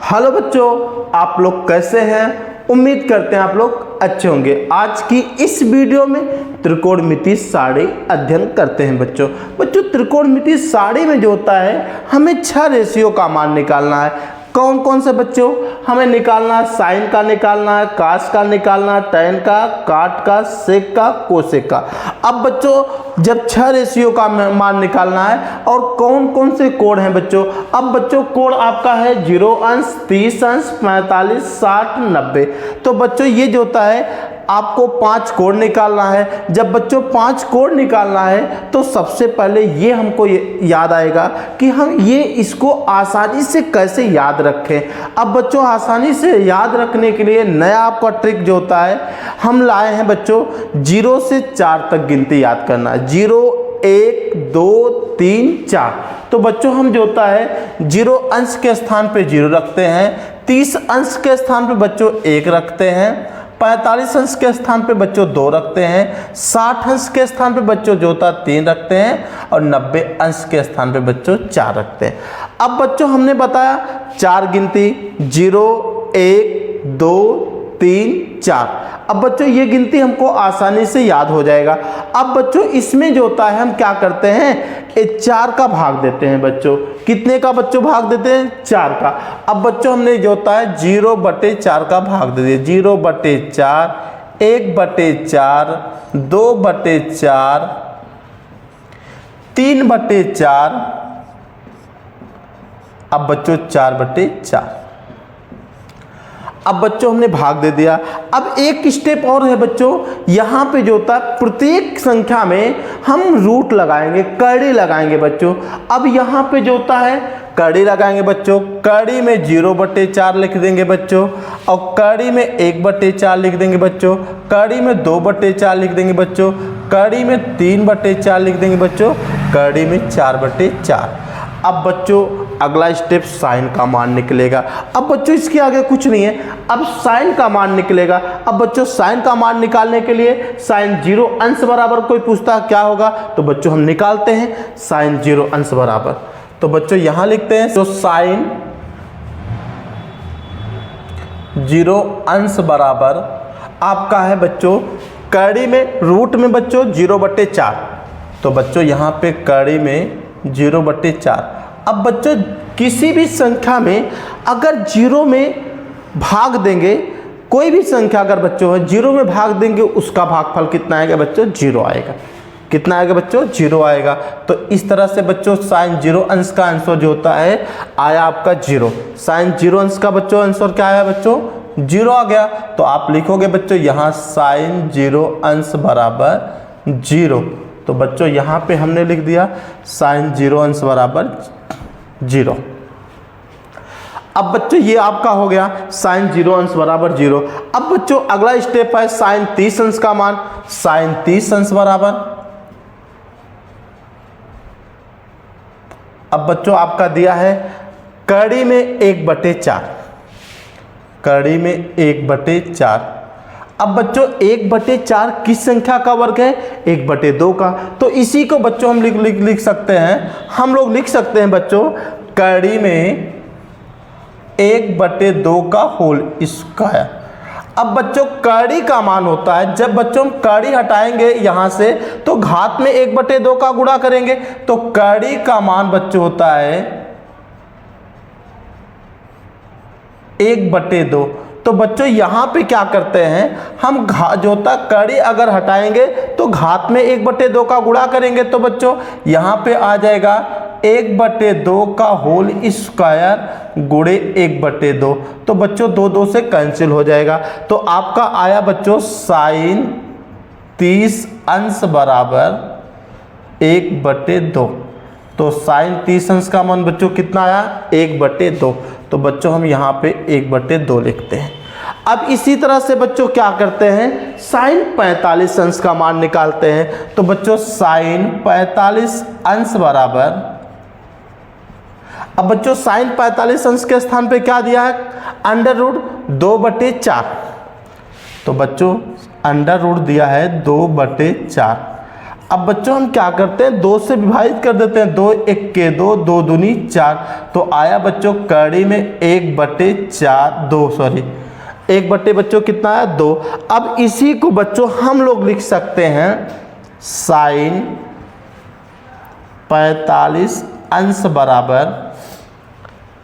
Hello बच्चों, आप लोग कैसे हैं। उम्मीद करते हैं आप लोग अच्छे होंगे। आज की इस वीडियो में त्रिकोणमिति सारणी अध्ययन करते हैं। बच्चों त्रिकोणमिति सारणी में जो होता है हमें 6 रेशियो का मान निकालना है। कौन कौन से बच्चों हमें निकालना है? साइन का निकालना है, कास का निकालना है, टैन का, काट का, सेक का, कोसेक का। अब बच्चों जब 6 रेशियो का मान निकालना है और कौन कौन से कोण हैं बच्चों। अब बच्चों कोण आपका है 0 अंश, 30 अंश, 45, 60, 90। तो बच्चों ये जो होता है आपको 5 कोण निकालना है। जब बच्चों 5 कोण निकालना है तो सबसे पहले ये हमको याद आएगा कि हम ये इसको आसानी से कैसे याद रखें। अब बच्चों आसानी से याद रखने के लिए नया आपका ट्रिक जो होता है हम लाए हैं बच्चों 0 से 4 तक गिनती याद करना। 0 1 2 3 4। तो बच्चों हम जो होता है 0 अंश के स्थान पे 0 रखते हैं, 30 अंश के स्थान पे बच्चों 1 रखते हैं, 45 अंश के स्थान पे बच्चों 2 रखते हैं, 60 अंश के स्थान पे बच्चों जो होता 3 रखते हैं और 90 अंश के स्थान पे बच्चों 4 रखते हैं। अब बच्चों हमने बताया 4 गिनती 0 1 2 3 4। अब बच्चों ये गिनती हमको आसानी से याद हो जाएगा। अब बच्चों इसमें जो होता है हम क्या करते हैं 4 का भाग देते हैं बच्चों। कितने का बच्चों भाग देते हैं? 4 का। अब बच्चों हमने जो होता है 0/4 का भाग दे दिया। 0/4, 1/4, 2/4, 3/4। अब बच्चों 4/4। अब बच्चों हमने भाग दे दिया। अब एक स्टेप और है बच्चों, यहाँ पे जो होता है प्रत्येक संख्या में हम रूट लगाएंगे, कड़ी लगाएंगे बच्चों। अब यहाँ पे जो होता है कड़ी लगाएंगे बच्चों। कड़ी में 0/4 लिख देंगे बच्चों और कड़ी में 1/4 लिख देंगे बच्चों। कड़ी में 2/4 लिख देंगे बच्चों। कड़ी में 3/4 लिख देंगे बच्चों। कड़ी में 4/4। अब बच्चों अगला स्टेप साइन का मान निकलेगा। अब बच्चों इसके आगे कुछ नहीं है, अब साइन का मान निकलेगा। अब बच्चों साइन का मान निकालने के लिए साइन 0 अंश बराबर कोई पूछता है क्या होगा, तो बच्चों हम निकालते हैं साइन 0 अंश बराबर। तो बच्चों यहां लिखते हैं तो साइन 0 अंश बराबर आपका है बच्चों कड़ी में रूट में बच्चों 0/4। तो बच्चों यहां पे कड़ी में 0/4। अब बच्चों किसी भी संख्या में अगर 0 में भाग देंगे, कोई भी संख्या अगर बच्चों है 0 में भाग देंगे उसका भागफल कितना आएगा बच्चों? 0 आएगा। कितना आएगा बच्चों? 0 आएगा। तो इस तरह से बच्चों साइन 0 अंश का आंसर जो होता है आया आपका 0। साइन 0 अंश का बच्चों आंसर क्या आया बच्चों? 0 आ गया। तो आप लिखोगे बच्चों यहाँ साइन 0 अंश बराबर 0। तो बच्चों यहाँ पे हमने लिख दिया साइन 0 अंश बराबर 0। अब बच्चों ये आपका हो गया साइन 0 अंश बराबर 0। अब बच्चों अगला स्टेप है साइन 30 अंश का मान। साइन 30 अंश बराबर, अब बच्चों आपका दिया है कड़ी में 1/4। कड़ी में 1/4। अब बच्चों 1/4 किस संख्या का वर्ग है? 1/2 का। तो इसी को बच्चों हम लिख सकते हैं, हम लोग लिख सकते हैं बच्चों कड़ी में 1/2 का होल स्क्वायर। अब बच्चों कड़ी का मान होता है जब बच्चों हम कड़ी हटाएंगे यहां से तो घात में 1/2 का गुणा करेंगे। तो कड़ी का मान बच्चों होता है 1/2। तो बच्चों यहाँ पे क्या करते हैं हम जो होता कड़ी अगर हटाएंगे तो घात में 1/2 का गुणा करेंगे। तो बच्चों यहाँ पे आ जाएगा 1/2 का होल स्क्वायर गुणे 1/2। तो बच्चों 2 से कैंसिल हो जाएगा। तो आपका आया बच्चों साइन 30 अंश बराबर 1/2। तो साइन 30 अंश का मान बच्चों कितना आया? 1/2। तो बच्चों हम यहाँ पे 1/2 लिखते हैं। अब इसी तरह से बच्चों क्या करते हैं साइन 45 अंश का मान निकालते हैं। तो बच्चों साइन 45 अंश बराबर, अब बच्चों साइन 45 अंश के स्थान पे क्या दिया है? Under root 2/4। तो बच्चों अंडर रूट दिया है 2/4। अब बच्चों हम क्या करते हैं, 2 से विभाजित कर देते हैं, 2 1 के 2, 2 दूनी 4, तो आया बच्चों कड़ी में 1/4, 2 सॉरी 1 बच्चों कितना है 2। अब इसी को बच्चों हम लोग लिख सकते हैं साइन 45 अंश बराबर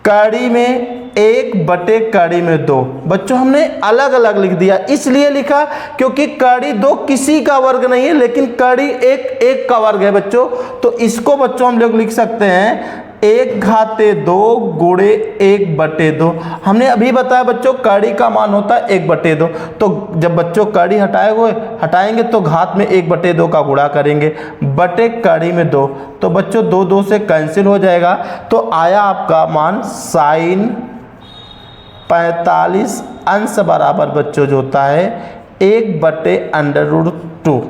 कड़ी में 1/कड़ी में 2। बच्चों हमने अलग अलग लिख दिया, इसलिए लिखा क्योंकि कड़ी 2 किसी का वर्ग नहीं है, लेकिन कड़ी 1 का वर्ग है बच्चों। तो इसको बच्चों हम लोग लिख सकते हैं 1/2 गुणे 1/2। हमने अभी बताया बच्चों कड़ी का मान होता है 1/2, तो जब बच्चों कड़ी हटाएंगे तो घात में 1/2 का गुणा करेंगे, बटे कड़ी में 2, तो बच्चों 2 2 से कैंसिल हो जाएगा। तो आया आपका मान साइन 45 अंश बराबर बच्चों जो होता है 1/√2।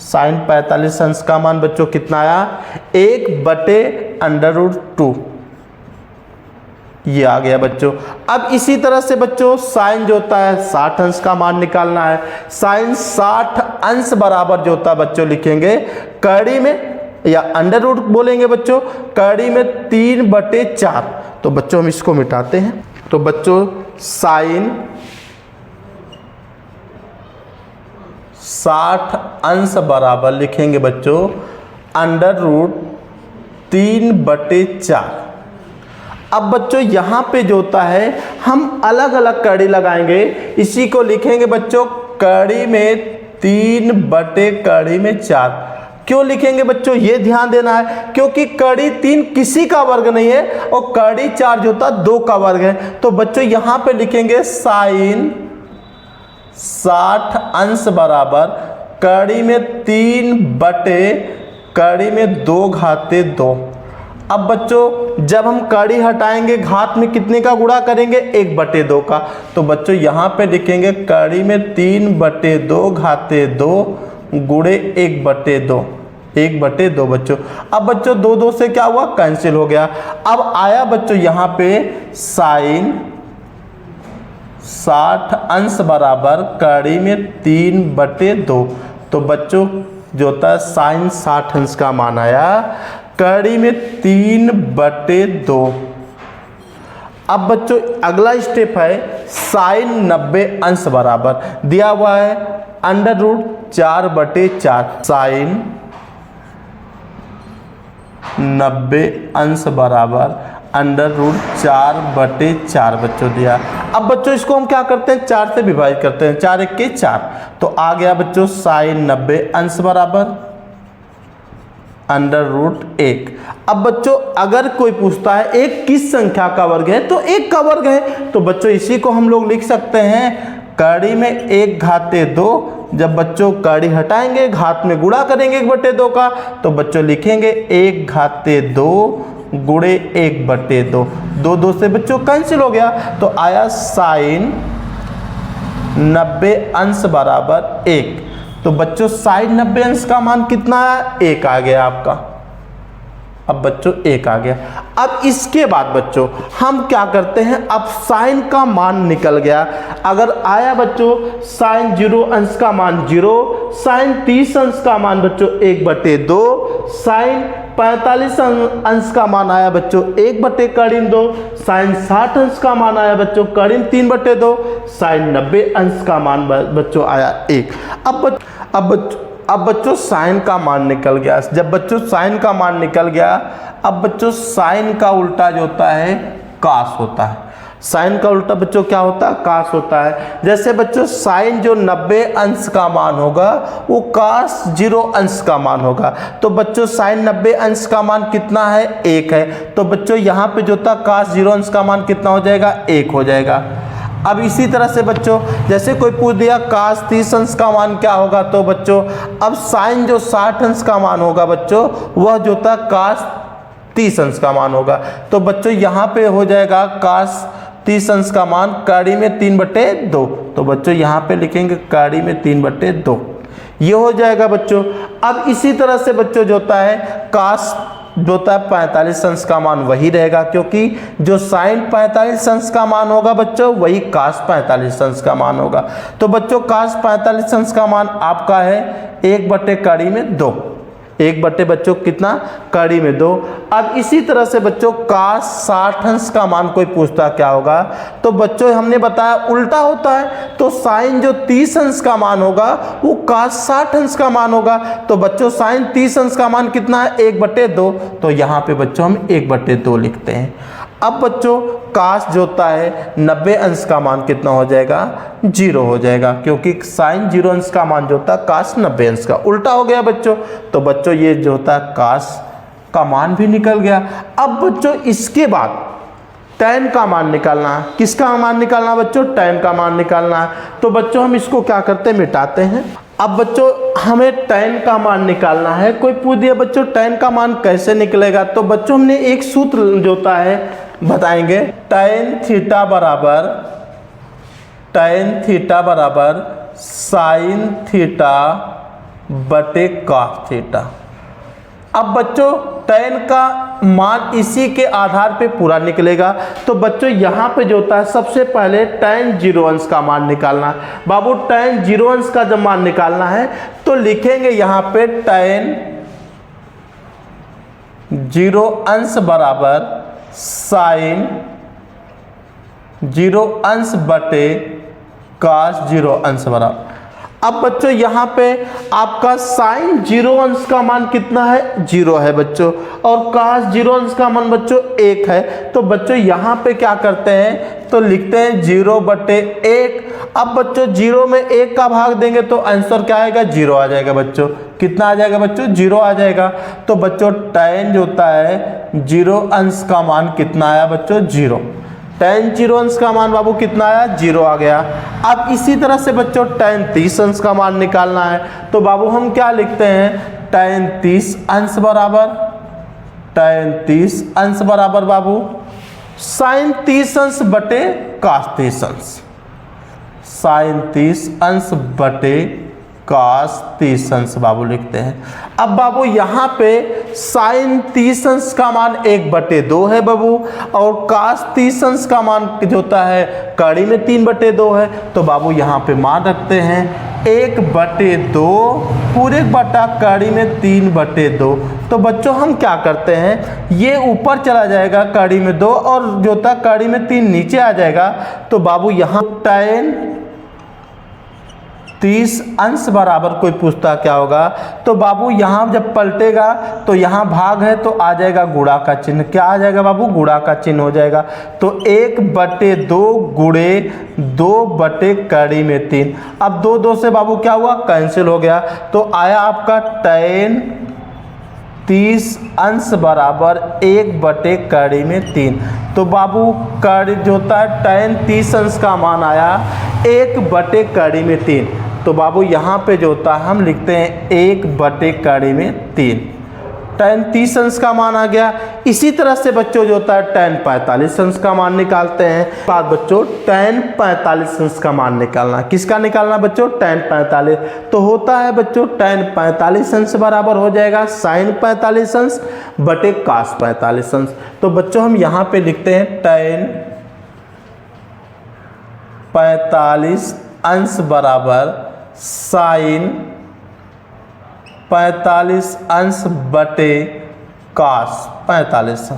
साइन 45 अंश का मान बच्चों कितना आया 1/√2, ये आ गया बच्चों। अब इसी तरह से बच्चों साइन जो होता है 60 अंश का मान निकालना है। साइन 60 अंश बराबर जो होता है बच्चों लिखेंगे कड़ी में, या अंडर रूट बोलेंगे बच्चों, कड़ी में 3/4। तो बच्चों हम इसको मिटाते हैं, तो बच्चों साइन 60 अंश बराबर लिखेंगे बच्चों √3/4। अब बच्चों यहाँ पे जो होता है हम अलग अलग कड़ी लगाएंगे, इसी को लिखेंगे बच्चों कड़ी में 3/कड़ी में 4। क्यों लिखेंगे बच्चों, ये ध्यान देना है, क्योंकि कड़ी 3 किसी का वर्ग नहीं है और कड़ी 4 जो होता 2 का वर्ग है। तो बच्चों यहाँ पे लिखेंगे साइन 60 अंश बराबर कड़ी में 3/कड़ी में 2/2। अब बच्चों जब हम कड़ी हटाएंगे घात में कितने का गुणा करेंगे 1/2 का, तो बच्चों यहाँ पे लिखेंगे कड़ी में 3/2 गुणे 1/2, 1/2 बच्चों। अब बच्चों 2 2 से क्या हुआ कैंसिल हो गया। अब आया बच्चों यहाँ पे साइन 60 अंश बराबर कड़ी में 3/2। तो बच्चों जो होता है साइन 60 अंश का मान आया कड़ी में 3/2। अब बच्चों अगला स्टेप है साइन 90 अंश बराबर दिया हुआ है √4/4। साइन 90 अंश बराबर √4/4 बच्चों दिया। अब बच्चों इसको हम क्या करते हैं 4 से विभाजित करते हैं, 4 1 के 4, तो आ गया बच्चों साइन 90 अंश बराबर √1। अब बच्चों अगर कोई पूछता है 1 किस संख्या का वर्ग है, तो 1 का वर्ग है, तो बच्चों इसी को हम लोग लिख सकते हैं कड़ी में 1/2। जब बच्चों कड़ी हटाएंगे घात में गुणा करेंगे 1/2 का, तो बच्चों लिखेंगे 1/2 गुणे 1/2, 2 2 से बच्चों कैंसिल हो गया। तो आया साइन 90 अंश बराबर 1। तो बच्चों साइन 90 अंश का मान कितना है 1 आ गया आपका। अब बच्चों 1 आ गया। अब इसके बाद बच्चों हम क्या करते हैं, अब साइन का मान निकल गया। अगर आया बच्चों साइन 0 अंश का मान 0, साइन 30 अंश का मान बच्चों 1/2, साइन 45 अंश का मान आया बच्चों 1/2, साइन 60 अंश का मान आया बच्चों 3/2, साइन 90 अंश का मान बच्चों आया 1। अब बच्चों साइन का मान निकल गया। जब बच्चों साइन का मान निकल गया, अब बच्चों साइन का उल्टा जो होता है कास होता है। साइन का उल्टा बच्चों क्या होता है कास होता है। जैसे बच्चों साइन जो 90 अंश का मान होगा वो कास 0 अंश का मान होगा। तो बच्चों साइन 90 अंश का मान कितना है 1 है, तो बच्चों यहाँ पे जो था कास 0 अंश का मान कितना हो जाएगा 1 हो जाएगा। अब इसी तरह से बच्चों जैसे कोई पूछ दिया कास 30 अंश का मान क्या होगा, तो बच्चों अब साइन जो 60 अंश का मान होगा बच्चों वह जो था कास 30 अंश का मान होगा। तो बच्चों यहाँ पे हो जाएगा कास 30 अंश का मान कड़ी में 3/2। तो बच्चों यहाँ पे लिखेंगे कड़ी में 3/2, ये हो जाएगा बच्चों। अब इसी तरह से बच्चों जो होता है कास जो होता है 45 अंश का मान वही रहेगा, क्योंकि जो साइन 45 अंश का मान होगा बच्चों वही कास 45 अंश का मान होगा। तो बच्चों कास 45 अंश का मान आपका है 1/2। 1 बटे बच्चों कितना, कड़ी में 2। अब इसी तरह से बच्चों cos 60 अंश का मान कोई पूछता क्या होगा, तो बच्चों हमने बताया उल्टा होता है, तो साइन जो 30 अंश का मान होगा वो cos 60 अंश का मान होगा। तो बच्चों साइन 30 अंश का मान कितना है, 1/2, तो यहाँ पे बच्चों हम 1/2 लिखते हैं। अब बच्चों काश जो होता है 90 अंश का मान कितना हो जाएगा, 0 हो जाएगा, क्योंकि साइन 0 अंश का मान जो होता है काश 90 अंश का, उल्टा हो गया बच्चों। तो बच्चों ये जो होता है काश का मान भी निकल गया। अब बच्चों इसके बाद tan का मान निकालना है। किसका मान निकालना बच्चों, tan का मान निकालना है। तो बच्चों हम इसको क्या करते हैं, मिटाते हैं। अब बच्चों हमें tan का मान निकालना है। कोई पूछ दिया बच्चों tan का मान कैसे निकलेगा, तो बच्चों हमने एक सूत्र जो होता है बताएंगे, tan थीटा बराबर साइन थीटा बटे cos थीटा। अब बच्चों tan का मान इसी के आधार पे पूरा निकलेगा। तो बच्चों यहाँ पे जो होता है सबसे पहले tan 0 अंश का मान निकालना। बाबू tan 0 अंश का जब मान निकालना है तो लिखेंगे यहाँ पे tan 0 अंश बराबर साइन 0 अंश बटे cos 0 अंश बराबर। अब बच्चों यहाँ पे आपका साइन 0 अंश का मान कितना है, 0 है बच्चों, और cos 0 अंश का मान बच्चों 1 है। तो बच्चों यहाँ पे क्या करते हैं, तो लिखते हैं 0/1। अब बच्चों 0 में 1 का भाग देंगे तो आंसर क्या आएगा, 0 आ जाएगा बच्चों। कितना आ जाएगा बच्चों, 0 आ जाएगा। तो बच्चों tan जो होता है 0 अंश का मान कितना आया बच्चों, 0। tan 0 अंश का मान बाबू कितना आया, 0 आ गया। अब इसी तरह से बच्चों tan 30 अंश का मान निकालना है। तो बाबू हम क्या लिखते हैं, tan 30 अंश बराबर बाबू साइन 30 अंश बटे cos 30 अंश, साइन 30 अंश बटे cos 30 अंश बाबू लिखते हैं। अब बाबू यहाँ पे साइन 30 अंश का मान 1/2 है बाबू, और cos 30 अंश का मान जो होता है कड़ी में 3/2 है। तो बाबू यहाँ पे मान रखते हैं 1/2 पूरे बटा कड़ी में 3/2। तो बच्चों हम क्या करते हैं, ये ऊपर चला जाएगा कड़ी में 2, और जो होता है कड़ी में 3 नीचे आ जाएगा। तो बाबू यहाँ tan 30 अंश बराबर कोई पूछता क्या होगा, तो बाबू यहाँ जब पलटेगा तो यहाँ भाग है तो आ जाएगा गुणा का चिन्ह। क्या आ जाएगा बाबू, गुणा का चिन्ह हो जाएगा। तो 1/2 गुणे 2 कड़ी में 3। अब 2 से बाबू क्या हुआ, कैंसिल हो गया। तो आया आपका tan 30 अंश बराबर 1 कड़ी में 3। तो बाबू कड़ी जो होता है tan 30 अंश का मान आया 1 कड़ी में 3। तो बाबू यहाँ पे जो होता है हम लिखते हैं 1 कड़ी में 3। tan 30 अंश का मान आ गया। इसी तरह से बच्चों जो होता है tan 45 अंश का मान निकालते हैं। बाद बच्चों tan 45 अंश का मान निकालना, किसका निकालना बच्चों, tan 45। तो होता है बच्चों tan 45 अंश बराबर हो जाएगा साइन 45 अंश बटे cos 45 अंश। तो बच्चों हम यहाँ पे लिखते हैं tan 45 अंश बराबर साइन 45 अंश बटे cos 45।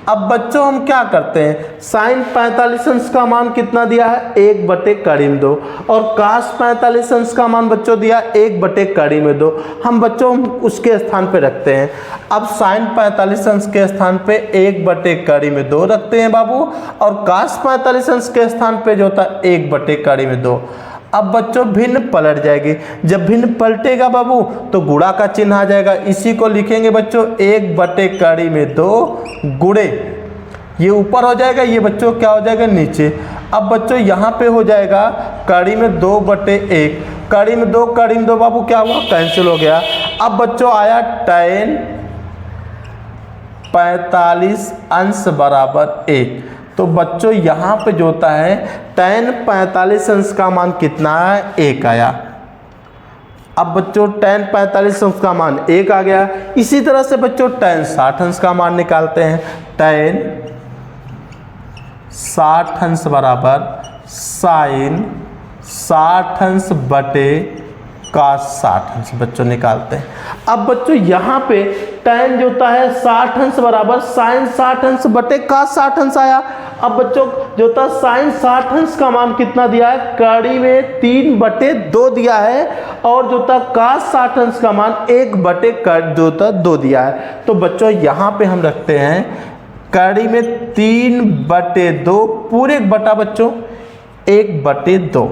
अब बच्चों हम क्या करते हैं, साइन 45 अंश का मान कितना दिया है, 1 कड़ी में 2, और cos 45 अंश का मान बच्चों दिया 1 कड़ी में 2। हम बच्चों उसके स्थान पे रखते हैं। अब साइन 45 अंश के स्थान पे 1 कड़ी में 2 रखते हैं बाबू, और cos 45 अंश के स्थान पे जो होता है 1 कड़ी में 2। अब बच्चों भिन्न पलट जाएगी। जब भिन्न पलटेगा बाबू तो गुणा का चिन्ह आ जाएगा। इसी को लिखेंगे बच्चों 1 कड़ी में 2 गुणे, ये ऊपर हो जाएगा, ये बच्चों क्या हो जाएगा नीचे। अब बच्चों यहाँ पे हो जाएगा कड़ी में 2/1, कड़ी में 2 बाबू क्या हुआ, कैंसिल हो गया। अब बच्चों आया tan 45 अंश बराबर 1। तो बच्चों यहाँ पे जो होता है tan 45 अंश का मान कितना है, 1 आया। अब बच्चों tan 45 अंश का मान 1 आ गया। इसी तरह से बच्चों tan 60 अंश का मान निकालते हैं। tan 60 अंश बराबर साइन 60 अंश बटे cos 60 अंश बच्चों निकालते हैं। अब बच्चों यहाँ पे tan जो होता है 60 अंश बराबर sin 60 अंश बटे cos 60 अंश आया। अब बच्चों जो होता है sin 60 अंश का मान कितना दिया है, कड़ी में 3/2 दिया है, और जो होता cos 60 अंश का मान 1/2 दिया है। तो बच्चों यहाँ पे हम रखते हैं कड़ी में 3/2 पूरे बटा बच्चों 1/2।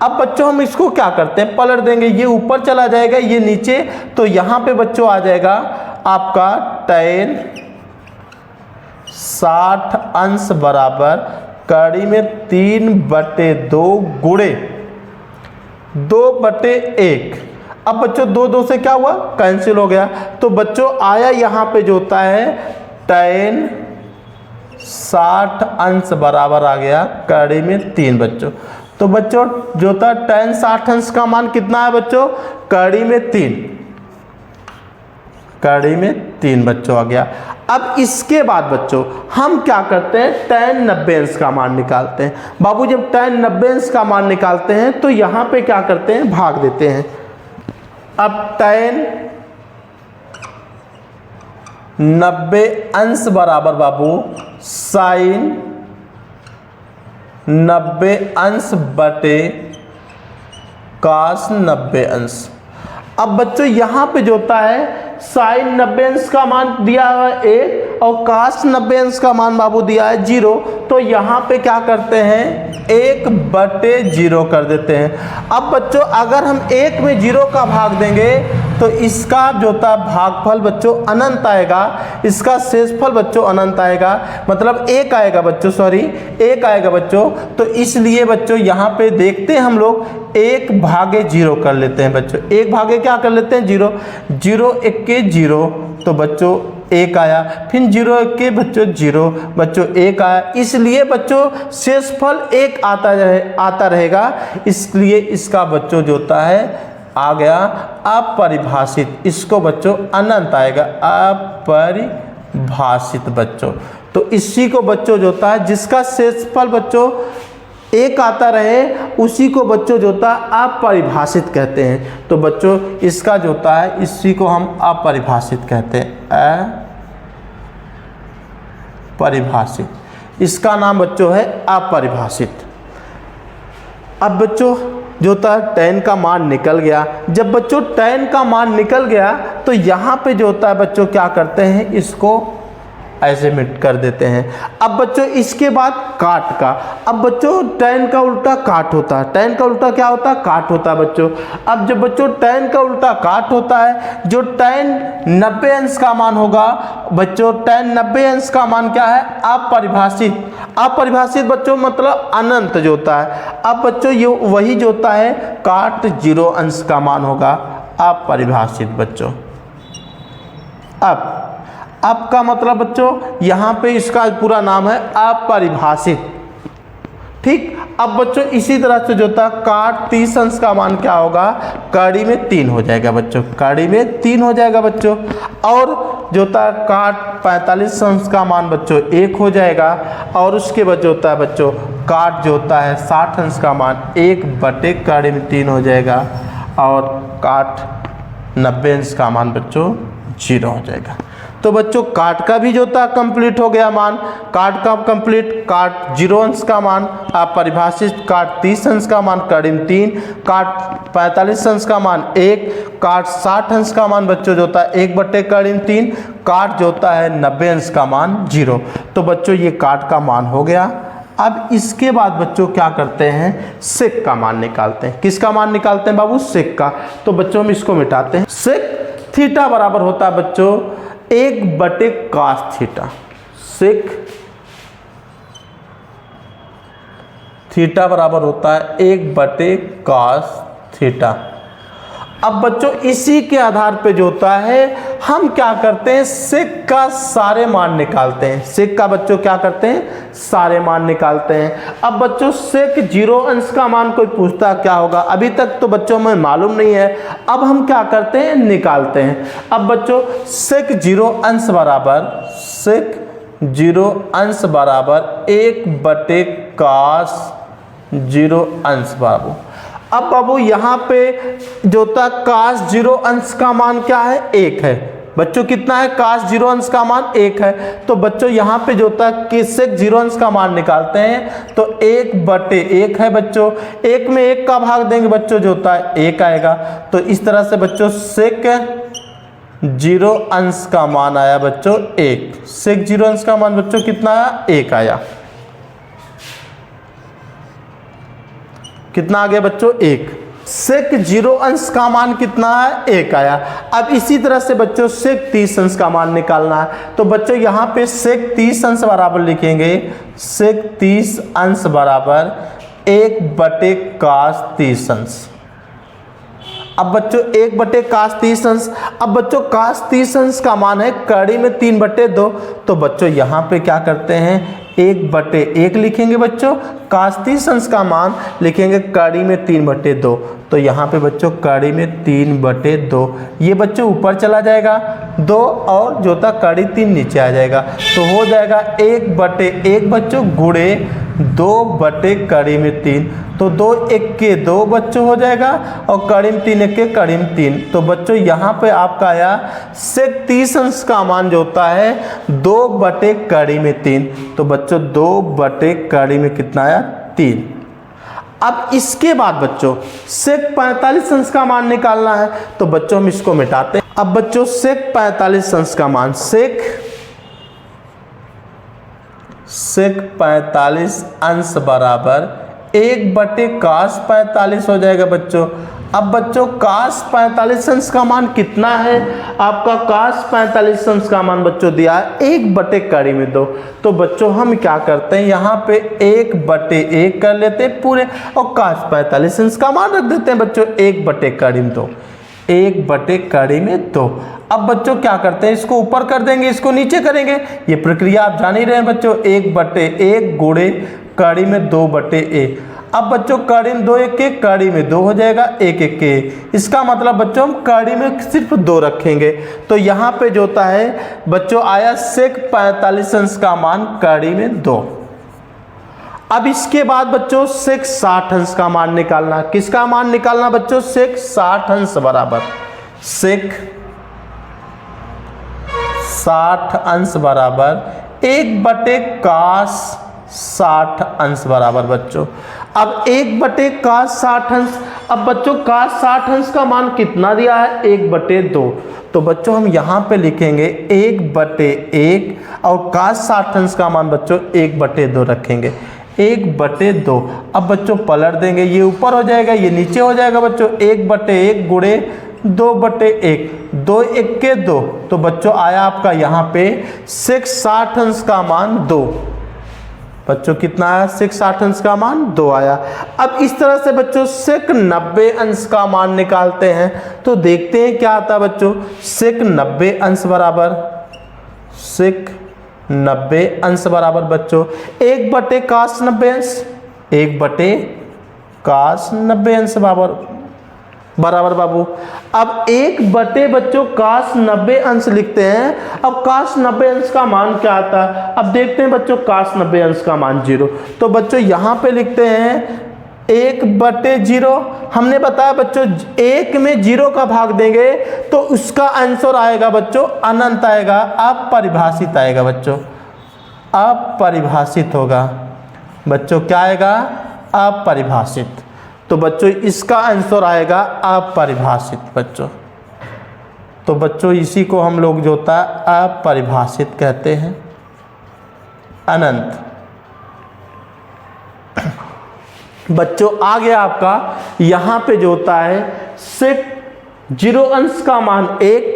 अब बच्चों हम इसको क्या करते हैं, पलट देंगे, ये ऊपर चला जाएगा ये नीचे, तो यहाँ पे बच्चों आ जाएगा आपका tan 60 अंश बराबर कड़ी में 3/2 गुणे 2/1। अब बच्चों 2 से क्या हुआ, कैंसिल हो गया। तो बच्चों आया यहाँ पे जो होता है tan 60 अंश बराबर आ गया कड़ी में 3 बच्चों। तो बच्चों जो था tan 60 अंश का मान कितना है बच्चों, कड़ी में 3 बच्चों आ गया। अब इसके बाद बच्चों हम क्या करते हैं, tan 90 अंश का मान निकालते हैं। बाबू जब tan 90 अंश का मान निकालते हैं तो यहाँ पे क्या करते हैं, भाग देते हैं। अब tan 90 अंश बराबर बाबू sin 90 अंश बटे cos 90 अंश। अब बच्चों यहाँ पे जो होता है sin 90 अंश का मान दिया है 1 और cos 90 अंश का मान बाबू दिया है 0। तो यहाँ पे क्या करते हैं, 1/0 कर देते हैं। अब बच्चों अगर हम 1 में 0 का भाग देंगे तो इसका जो होता है भागफल बच्चों अनंत आएगा, इसका शेषफल बच्चों अनंत आएगा, मतलब 1 आएगा बच्चों, सॉरी 1 आएगा बच्चों। तो इसलिए बच्चों यहाँ पे देखते हैं हम लोग 1/0 कर लेते हैं बच्चों, 1 क्या कर लेते हैं 0, 0 1 के 0, तो बच्चों 1 आया, फिर 0 1 के बच्चों 0, बच्चों 1 आया, इसलिए बच्चों शेषफल 1 आता रहेगा, इसलिए इसका बच्चों जो होता है आ गया अपरिभाषित, इसको बच्चों अनंत आएगा, अपरिभाषित बच्चों। तो इसी को बच्चों जो होता है जिसका शेषफल बच्चों 1 आता रहे उसी को बच्चों जो होता है अपरिभाषित कहते हैं। तो बच्चों इसका जो होता है इसी को हम अपरिभाषित कहते हैं, अपरिभाषित, इसका नाम बच्चों है अपरिभाषित। अब बच्चों जो होता है tan का मान निकल गया। जब बच्चों tan का मान निकल गया तो यहाँ पे जो होता है बच्चों क्या करते हैं, इसको ऐसे मिट कर देते हैं। अब बच्चों इसके बाद काट का, अब बच्चों tan का उल्टा काट होता है, tan का उल्टा क्या होता है, काट होता है बच्चों। अब जब बच्चों tan का उल्टा काट होता है, जो tan 90 अंश का मान होगा बच्चों, tan 90 अंश का मान क्या है, अपरिभाषित, अपरिभाषित बच्चों मतलब अनंत जो होता है। अब बच्चों ये वही जो होता है काट 0 अंश का मान होगा अपरिभाषित बच्चों। अब का मतलब बच्चों यहाँ पे इसका पूरा नाम है अपरिभाषित, ठीक। अब बच्चों इसी तरह से जो होता है काट 30 अंश का मान क्या होगा, कड़ी में 3 हो जाएगा बच्चों, कड़ी में 3 हो जाएगा बच्चों। और जो होता है काट 45 अंश का मान बच्चों 1 हो जाएगा। और उसके बाद जो होता है बच्चों काट जो होता है 60 अंश का मान 1/कड़ी में 3 हो जाएगा। और काट 90 अंश का मान बच्चों 0 हो जाएगा। तो बच्चों काट का भी जो होता है कंप्लीट हो गया मान, काट का कंप्लीट, काट 0 अंश का मान अपरिभाषित, काट 30 अंश का मान कड़ी में 3, काट 45 अंश का मान 1, काट 60 अंश का मान बच्चों जो होता है 1/कड़ी में 3, काट जो होता है 90 अंश का मान 0। तो बच्चों ये काट का मान हो गया। अब इसके बाद बच्चों क्या करते हैं, सेक का मान निकालते हैं। किसका मान निकालते हैं बाबू, सेक का। तो बच्चों हम इसको मिटाते हैं। सेक थीटा बराबर होता है बच्चों 1/cos थीटा, सेक थीटा बराबर होता है 1/cos थीटा। अब बच्चों इसी के आधार पे जो होता है हम क्या करते हैं, सेक का सारे मान निकालते हैं। सेक का बच्चों क्या करते हैं, सारे मान निकालते हैं। अब बच्चों सेक 0 अंश का मान कोई पूछता क्या होगा, अभी तक तो बच्चों में मालूम नहीं है। अब हम क्या करते हैं, निकालते हैं। अब बच्चों सेक 0 अंश बराबर, सेक 0 अंश बराबर 1/cos 0 अंश बाबू। अब बाबू यहाँ पे जो था cos 0 अंश का मान क्या है, 1 है बच्चों। कितना है, cos 0 अंश का मान 1 है। तो बच्चों यहाँ पे जो था sec 0 अंश का मान निकालते हैं तो 1/1 है बच्चों। 1 में 1 का भाग देंगे बच्चों जो होता है 1 आएगा। तो इस तरह से बच्चों sec 0 अंश का मान आया बच्चों 1। sec 0 अंश का मान बच्चों कितना आया, 1 आया। कितना आ गया बच्चों, 1। sec 0 अंश का मान कितना है, 1 आया। अब इसी तरह से बच्चों sec 30 अंश का मान निकालना है। तो बच्चों यहाँ पे sec 30 अंश बराबर लिखेंगे, sec 30 अंश बराबर 1/cos 30 अंश। अब बच्चों 1/cos 30 अंश। अब बच्चों cos 30 अंश का मान है कड़ी में 3/2। तो बच्चों यहाँ पे क्या करते हैं, 1/1 लिखेंगे बच्चों। cos 30 अंश का मान लिखेंगे कड़ी में 3/2। तो यहाँ पे बच्चों कड़ी में 3/2, ये बच्चों ऊपर चला जाएगा 2 और जो था कड़ी 3 नीचे आ जाएगा। तो हो जाएगा 1/1 बच्चों गुणे 2/कड़ी में 3। तो 2 1 के 2 बच्चों हो जाएगा और कड़ी में 3 1 के कड़ी में 3। तो बच्चों यहाँ पे आपका आया sec 30 अंश का मान जो होता है 2/कड़ी में 3। तो बच्चों 2/कड़ी में कितना आया, 3। अब इसके बाद बच्चों sec 45 अंश का मान निकालना है। तो बच्चों हम इसको मिटाते हैं। अब बच्चों sec 45 अंश का मान sec 45 अंश बराबर 1/cos 45 हो जाएगा बच्चों। अब बच्चों cos 45 अंश का मान कितना है, आपका cos 45 अंश का मान बच्चों दिया है 1/कड़ी में 2। तो बच्चों हम क्या करते हैं, यहाँ पे 1/1 कर लेते हैं पूरे और cos 45 अंश का मान रख देते हैं बच्चों 1/कड़ी में 2। 1/कड़ी में 2। अब बच्चों क्या करते हैं, इसको ऊपर कर देंगे, इसको नीचे करेंगे। ये प्रक्रिया आप जान ही रहे हैं बच्चों, 1/1 गुणे कड़ी में 2/1। अब बच्चों कड़ी में 2 1 के कड़ी में 2 हो जाएगा 1 1 के। इसका मतलब बच्चों हम कड़ी में सिर्फ 2 रखेंगे। तो यहाँ पे जो होता है बच्चों आया sec 45 अंश का मान कड़ी में 2। अब इसके बाद बच्चों sec 60 अंश का मान निकालना। किसका मान निकालना बच्चों, sec 60 अंश बराबर sec 60 अंश बराबर 1/cos 60 अंश बराबर बच्चों। अब 1/cos 60 अंश। अब बच्चों cos 60 अंश का मान कितना दिया है, 1/2। तो बच्चों हम यहाँ पे लिखेंगे 1/1 और cos 60 अंश का मान बच्चों 1/2 रखेंगे, 1/2। अब बच्चों पलट देंगे, ये ऊपर हो जाएगा ये नीचे हो जाएगा बच्चों। 1/1 गुणे 2/1, 2 1 के 2। तो बच्चों आया आपका यहाँ पे sec 60 अंश का मान 2। बच्चों कितना आया, sec 60 अंश का मान 2 आया। अब इस तरह से बच्चों sec 90 अंश का मान निकालते हैं। तो देखते हैं क्या आता है बच्चों, sec 90 अंश बराबर sec 90 अंश बराबर बच्चों 1/cos 90 अंश, 1/cos 90 अंश बराबर बाबू। अब 1/बच्चों cos 90 अंश लिखते हैं। अब cos 90 अंश का मान क्या आता है, अब देखते हैं बच्चों cos 90 अंश का मान 0। तो बच्चों यहाँ पे लिखते हैं 1/0। हमने बताया बच्चों 1 में 0 का भाग देंगे तो उसका आंसर आएगा बच्चों अनंत आएगा, अपरिभाषित आएगा बच्चों, अपरिभाषित होगा बच्चों। क्या आएगा, अपरिभाषित। तो बच्चों इसका आंसर आएगा अपरिभाषित बच्चों। तो बच्चों इसी को हम लोग जो होता है अपरिभाषित कहते हैं, अनंत। बच्चों आ गया आपका यहाँ पे जो होता है sec 0 अंश का मान 1,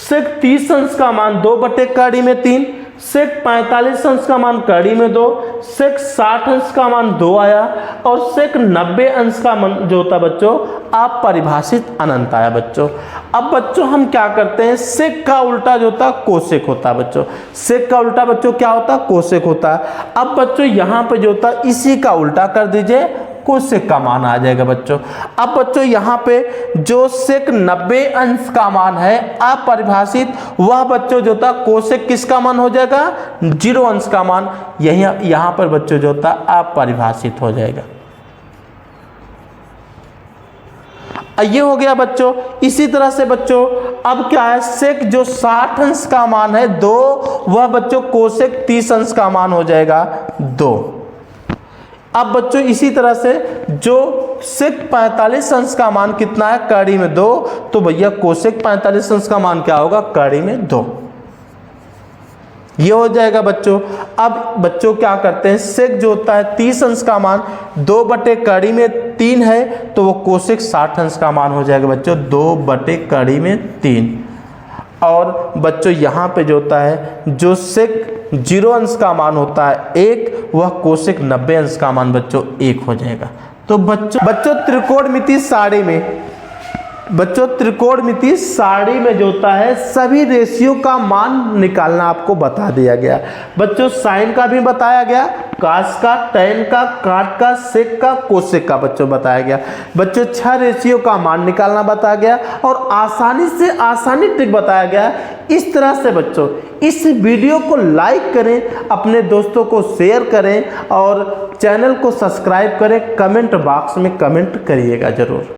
sec 30 अंश का मान 2/कड़ी में 3, sec 45 अंश का मान कड़ी में 2, sec 60 अंश का मान 2 आया और sec 90 अंश का मान जो होता बच्चों अपरिभाषित अनंत आया बच्चों। अब बच्चों हम क्या करते हैं, sec का उल्टा जो होता कोसेक होता है बच्चों। sec का उल्टा बच्चों क्या होता, कोसेक होता है। अब बच्चों यहाँ पे जो होता इसी का उल्टा कर दीजिए, कोसेक का मान आ जाएगा बच्चों। अब बच्चों यहाँ पे जो sec 90 अंश का मान है अपरिभाषित, वह बच्चों जो था कोसेक किसका मान हो जाएगा, 0 अंश का मान। यही यहाँ पर बच्चों जो था अपरिभाषित हो जाएगा। ये हो गया बच्चों। इसी तरह से बच्चों अब क्या है, सेक जो 60 अंश का मान है 2, वह बच्चों कोसेक 30 अंश का मान हो जाएगा 2। अब बच्चों इसी तरह से जो सेक 45 अंश का मान कितना है, कड़ी में 2, तो भैया कोसेक 45 अंश का मान क्या होगा, कड़ी में 2। ये हो जाएगा बच्चों। अब बच्चों क्या करते हैं, सेक जो होता है 30 अंश का मान 2 बटे कड़ी में 3 है, तो वो कोसेक 60 अंश का मान हो जाएगा बच्चों 2 बटे कड़ी में 3। और बच्चों यहाँ पे जो होता है, जो सेक 0 अंश का मान होता है 1, वह कोसेक 90 अंश का मान बच्चों 1 हो जाएगा। तो बच्चों त्रिकोणमिति सारणी में, बच्चों त्रिकोणमिति सारणी में जो होता है सभी रेशियो का मान निकालना आपको बता दिया गया। बच्चों साइन का भी बताया गया, कास का, टैन का, काट का, सेक का, कोसेक का बच्चों बताया गया। बच्चों 6 रेशियो का मान निकालना बताया गया और आसानी ट्रिक बताया गया। इस तरह से बच्चों इस वीडियो को लाइक करें, अपने दोस्तों को शेयर करें और चैनल को सब्सक्राइब करें, कमेंट बॉक्स में कमेंट करिएगा जरूर।